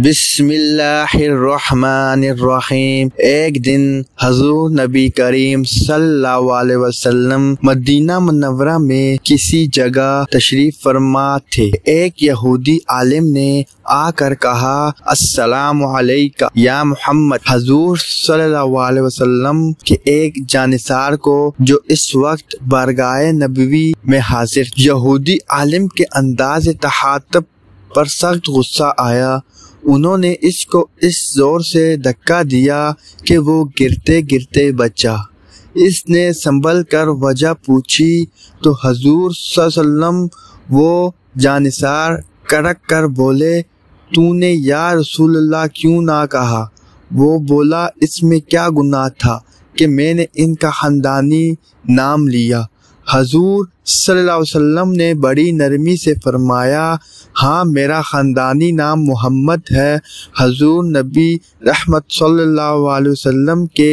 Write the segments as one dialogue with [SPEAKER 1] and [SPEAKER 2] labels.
[SPEAKER 1] بسم اللہ الرحمن الرحیم۔ ایک دن حضور نبی کریم صلی اللہ علیہ وسلم مدینہ منورہ میں کسی جگہ تشریف فرما تھے۔ ایک یہودی عالم نے آ کر کہا، السلام علیکم یا محمد۔ حضور صلی اللہ علیہ وسلم کے ایک جانثار کو جو اس وقت بارگاہ نبوی میں حاضر، یہودی عالم کے انداز تخاطب پر سخت غصہ آیا۔ انہوں نے اس کو اس زور سے دھکا دیا کہ وہ گرتے گرتے بچا۔ اس نے سنبھل کر وجہ پوچھی تو حضور صلی اللہ علیہ وسلم وہ جانثار کڑک کر بولے، تو نے یا رسول اللہ کیوں نہ کہا؟ وہ بولا، اس میں کیا گناہ تھا کہ میں نے ان کا خاندانی نام لیا۔ حضور صلی اللہ علیہ وسلم نے بڑی نرمی سے فرمایا، ہاں میرا خاندانی نام محمد ہے۔ حضور نبی رحمت صلی اللہ علیہ وسلم کے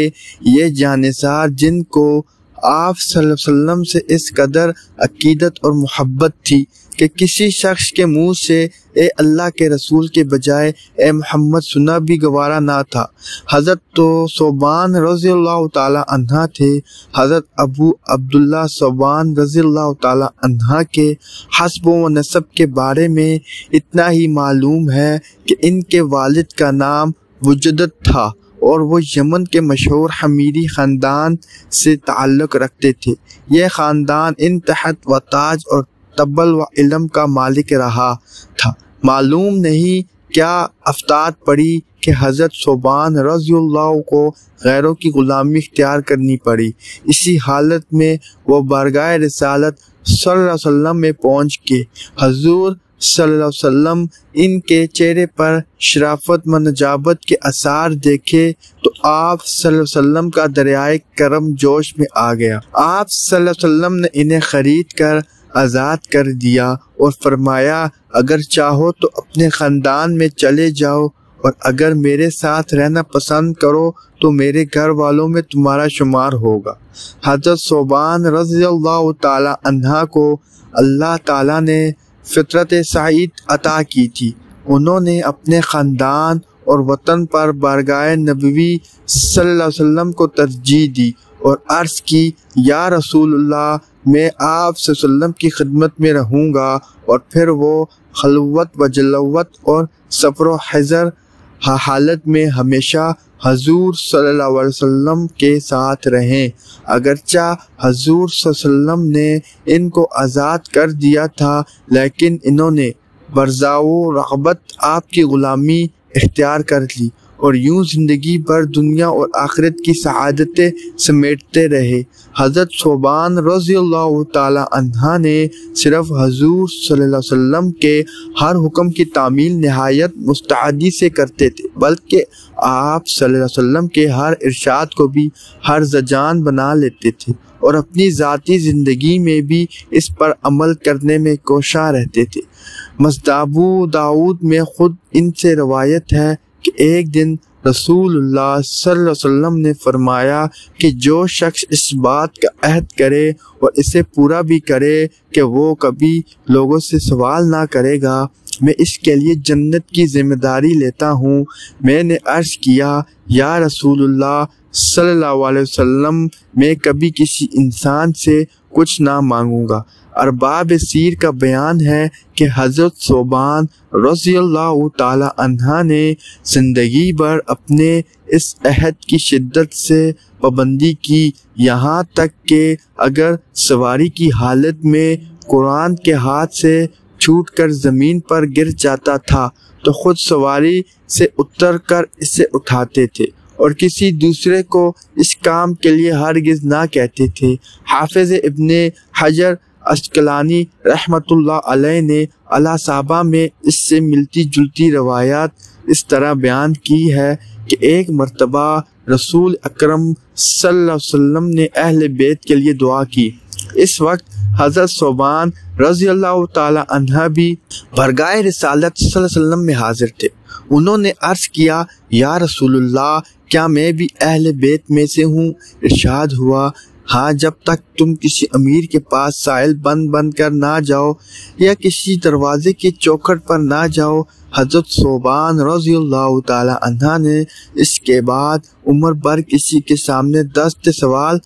[SPEAKER 1] یہ جانثار جن کو آپ صلی اللہ علیہ وسلم سے اس قدر عقیدت اور محبت تھی کہ کسی شخص کے منہ سے اے اللہ کے رسول کے بجائے اے محمد سنا بھی گوارا نہ تھا۔ حضرت تو ثوبان رضی اللہ تعالی عنہ تھے۔ حضرت ابو عبداللہ ثوبان رضی اللہ تعالی عنہ کے حسب و نسب کے بارے میں اتنا ہی معلوم ہے کہ ان کے والد کا نام وجدت تھا اور وہ یمن کے مشہور حمیری خاندان سے تعلق رکھتے تھے۔ یہ خاندان ان تحت و تاج اور تبل و علم کا مالک رہا تھا۔ معلوم نہیں کیا افتاد پڑی کہ حضرت ثوبان رضی اللہ کو غیروں کی غلامی اختیار کرنی پڑی۔ اسی حالت میں وہ بارگاہ رسالت صلی اللہ علیہ وسلم میں پہنچ کے حضور صلی اللہ علیہ وسلم ان کے چہرے پر شرافت و نجابت کے آثار دیکھے تو آپ صلی اللہ علیہ وسلم کا دریائے کرم جوش میں آ گیا۔ آپ صلی اللہ علیہ وسلم نے انہیں خرید کر آزاد کر دیا اور فرمایا، اگر چاہو تو اپنے خاندان میں چلے جاؤ اور اگر میرے ساتھ رہنا پسند کرو تو میرے گھر والوں میں تمہارا شمار ہوگا۔ حضرت ثوبان رضی اللہ تعالی عنہ کو اللہ تعالیٰ نے فطرت سعید عطا کی تھی۔ انہوں نے اپنے خاندان اور وطن پر بارگاہ نبوی صلی اللہ علیہ وسلم کو ترجیح دی اور عرض کی، یا رسول اللہ میں آپ صلی اللہ علیہ وسلم کی خدمت میں رہوں گا۔ اور پھر وہ خلوت و جلوت اور سفر و حضر حالت میں ہمیشہ حضور صلی اللہ علیہ وسلم کے ساتھ رہیں۔ اگرچہ حضور صلی اللہ علیہ وسلم نے ان کو آزاد کر دیا تھا لیکن انہوں نے برزاو رغبت آپ کی غلامی اختیار کر لی اور یوں زندگی بھر دنیا اور آخرت کی سعادتیں سمیٹتے رہے۔ حضرت ثوبان رضی اللہ تعالی عنہ نے صرف حضور صلی اللہ علیہ وسلم کے ہر حکم کی تعمیل نہایت مستعدی سے کرتے تھے، بلکہ آپ صلی اللہ علیہ وسلم کے ہر ارشاد کو بھی ہر زجان بنا لیتے تھے اور اپنی ذاتی زندگی میں بھی اس پر عمل کرنے میں کوشاں رہتے تھے۔ مسند ابو داؤد میں خود ان سے روایت ہے کہ ایک دن رسول اللہ صلی اللہ علیہ وسلم نے فرمایا کہ جو شخص اس بات کا عہد کرے اور اسے پورا بھی کرے کہ وہ کبھی لوگوں سے سوال نہ کرے گا، میں اس کے لیے جنت کی ذمہ داری لیتا ہوں۔ میں نے عرض کیا، یا رسول اللہ صلی اللہ علیہ وسلم میں کبھی کسی انسان سے کچھ نہ مانگوں گا۔ ارباب سیر کا بیان ہے کہ حضرت ثوبان رضی اللہ تعالی عنہ نے زندگی بھر اپنے اس عہد کی شدت سے پابندی کی، یہاں تک کہ اگر سواری کی حالت میں قرآن کے ہاتھ سے چھوٹ کر زمین پر گر جاتا تھا تو خود سواری سے اتر کر اسے اٹھاتے تھے اور کسی دوسرے کو اس کام کے لیے ہرگز نہ کہتے تھے۔ حافظ ابن حجر عسقلانی رحمۃ اللہ علیہ نے الاصابہ میں اس سے ملتی جلتی روایات اس طرح بیان کی ہے کہ ایک مرتبہ رسول اکرم صلی اللہ علیہ وسلم نے اہل بیت کے لیے دعا کی۔ اس وقت حضرت ثوبان رضی اللہ تعالی عنہ بھی بارگاہ رسالت صلی اللہ علیہ وسلم میں حاضر تھے۔ انہوں نے عرض کیا، یا رسول اللہ کیا میں بھی اہل بیت میں سے ہوں؟ ارشاد ہوا، ہاں، جب تک تم کسی امیر کے پاس سائل بن کر نہ جاؤ یا کسی دروازے کی چوکھٹ پر نہ جاؤ حضرت ثوبان رضی اللہ تعالی عنہ نے اس کے بعد عمر بھر کسی کے سامنے دست سوال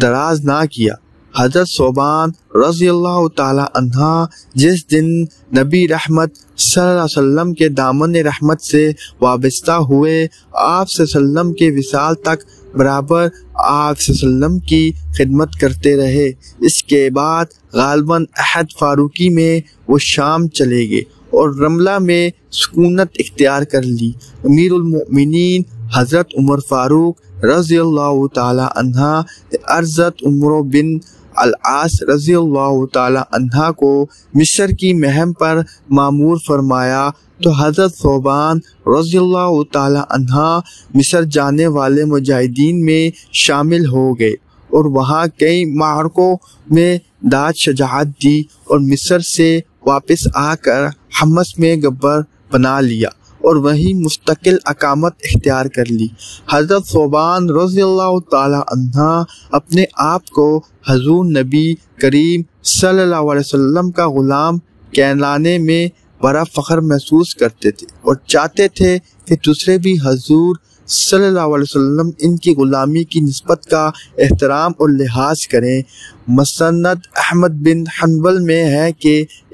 [SPEAKER 1] دراز نہ کیا۔ حضرت ثوبان رضی اللہ تعالی عنہ جس دن نبی رحمت صلی اللہ علیہ وسلم کے دامن رحمت سے وابستہ ہوئے، آپ صلی اللہ علیہ وسلم کے وصال تک برابر آپ صلی اللہ علیہ وسلم کی خدمت کرتے رہے۔ اس کے بعد غالباً احد فاروقی میں وہ شام چلے گئے اور رملہ میں سکونت اختیار کر لی۔ امیر المؤمنین حضرت عمر فاروق رضی اللہ تعالی عنہ حضرت عمر بن العاص رضی اللہ تعالی عنہ کو مصر کی مہم پر مامور فرمایا تو حضرت ثوبان رضی اللہ تعالی عنہ مصر جانے والے مجاہدین میں شامل ہو گئے اور وہاں کئی معرکوں میں داد شجاعت دی اور مصر سے واپس آ کر حمص میں گبر بنا لیا اور وہیں مستقل اقامت اختیار کر لی۔ حضرت ثوبان رضی اللہ تعالی عنہ اپنے آپ کو حضور نبی کریم صلی اللہ علیہ وسلم کا غلام کہلانے میں بڑا فخر محسوس کرتے تھے اور چاہتے تھے کہ دوسرے بھی حضور صلی اللہ علیہ وسلم ان کی غلامی کی نسبت کا احترام اور لحاظ کریں۔ مسند احمد بن حنبل میں ہے کہ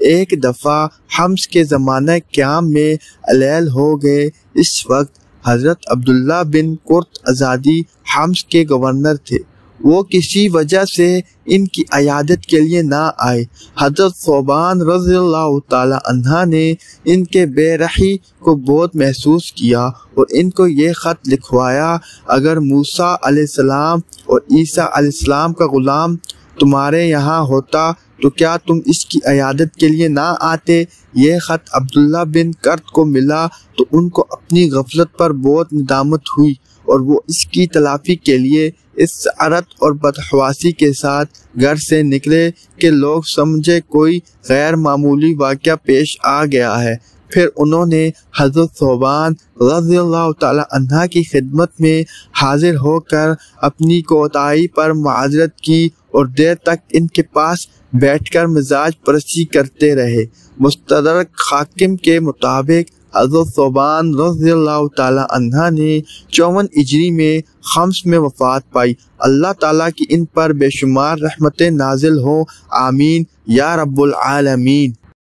[SPEAKER 1] ایک دفعہ حمص کے زمانہ قیام میں علیل ہو گئے۔ اس وقت حضرت عبداللہ بن قرط ازادی حمص کے گورنر تھے، وہ کسی وجہ سے ان کی عیادت کے لیے نہ آئے۔ حضرت ثوبان رضی اللہ تعالی عنہ نے ان کے بے رحی کو بہت محسوس کیا اور ان کو یہ خط لکھوایا، اگر موسیٰ علیہ السلام اور عیسیٰ علیہ السلام کا غلام تمہارے یہاں ہوتا تو کیا تم اس کی عیادت کے لیے نہ آتے؟ یہ خط عبداللہ بن قرط کو ملا تو ان کو اپنی غفلت پر بہت ندامت ہوئی اور وہ اس کی تلافی کے لیے اس عرت اور بدحواسی کے ساتھ گھر سے نکلے کہ لوگ سمجھے کوئی غیر معمولی واقعہ پیش آ گیا ہے۔ پھر انہوں نے حضرت ثوبان رضی اللہ تعالی عنہ کی خدمت میں حاضر ہو کر اپنی کوتاہی پر معذرت کی اور دیر تک ان کے پاس بیٹھ کر مزاج پرسی کرتے رہے۔ مستدرک حاکم کے مطابق حضرت ثوبان رضی اللہ تعالی عنہ نے 54 ہجری میں حمص میں وفات پائی۔ اللہ تعالیٰ کی ان پر بے شمار رحمتیں نازل ہوں، آمین یا رب العالمین۔